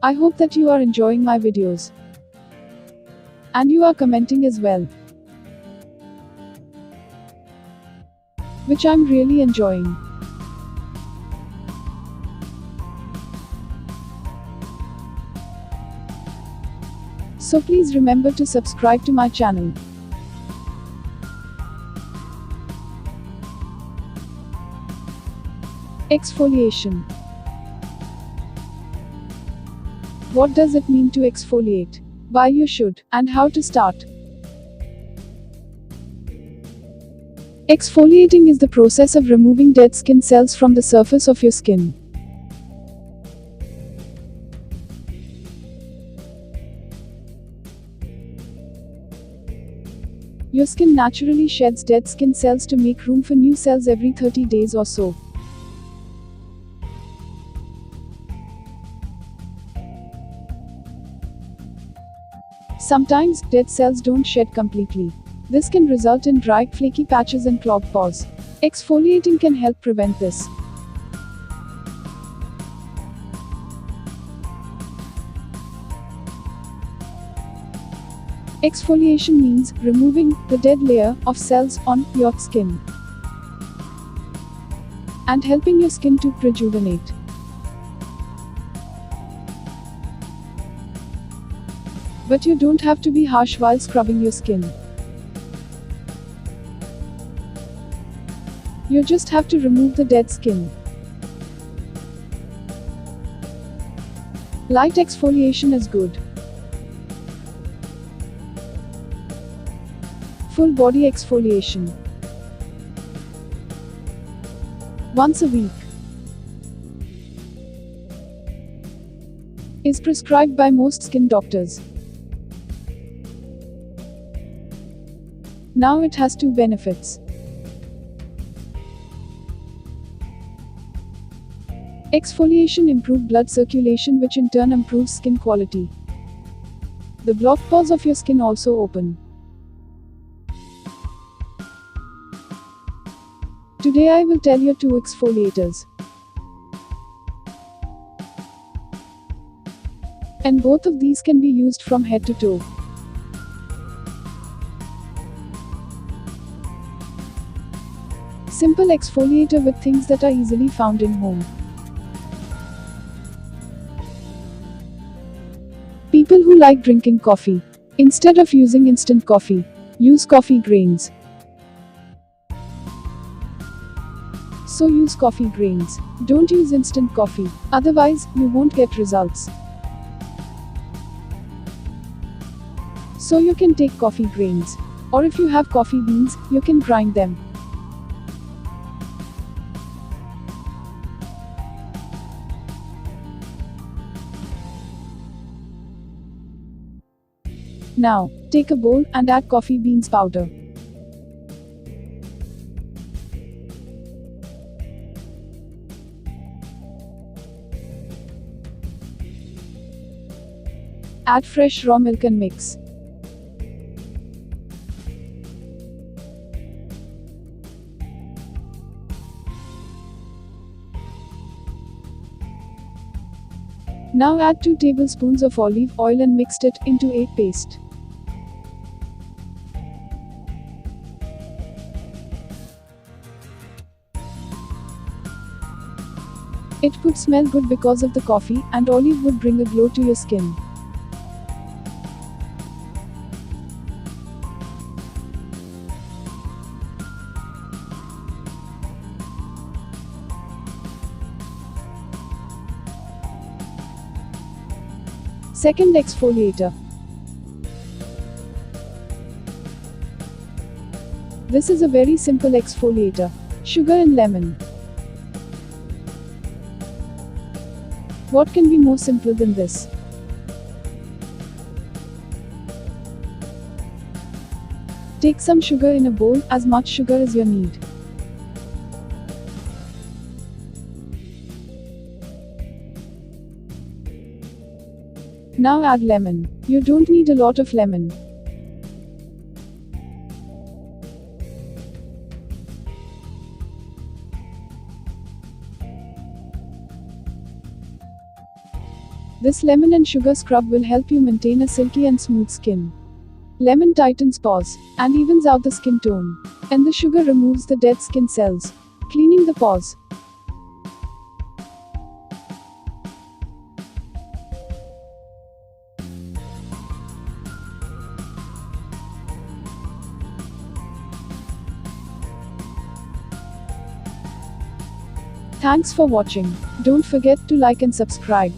I hope that you are enjoying my videos. And you are commenting as well, which I'm really enjoying. So please remember to subscribe to my channel. Exfoliation. What does it mean to exfoliate? Why you should, and how to start? Exfoliating is the process of removing dead skin cells from the surface of your skin. Your skin naturally sheds dead skin cells to make room for new cells every 30 days or so. Sometimes, dead cells don't shed completely. This can result in dry, flaky patches and clogged pores. Exfoliating can help prevent this. Exfoliation means removing the dead layer of cells on your skin and helping your skin to rejuvenate. But you don't have to be harsh while scrubbing your skin. You just have to remove the dead skin. Light exfoliation is good. Full body exfoliation. Once a week. Is prescribed by most skin doctors. Now it has two benefits. Exfoliation improves blood circulation, which in turn improves skin quality. The blocked pores of your skin also open. Today I will tell you two exfoliators. And both of these can be used from head to toe. Simple exfoliator with things that are easily found in home. People who like drinking coffee. Instead of using instant coffee, use coffee grains. So use coffee grains. Don't use instant coffee, otherwise, you won't get results. So you can take coffee grains. Or if you have coffee beans, you can grind them. Now, take a bowl and add coffee beans powder. Add fresh raw milk and mix. Now add 2 tablespoons of olive oil and mix it into a paste. It would smell good because of the coffee, and olive would bring a glow to your skin. Second exfoliator. This is a very simple exfoliator. Sugar and lemon. What can be more simple than this? Take some sugar in a bowl, as much sugar as you need. Now add lemon. You don't need a lot of lemon. This lemon and sugar scrub will help you maintain a silky and smooth skin. Lemon tightens pores and evens out the skin tone. And the sugar removes the dead skin cells, cleaning the pores. Thanks for watching. Don't forget to like and subscribe.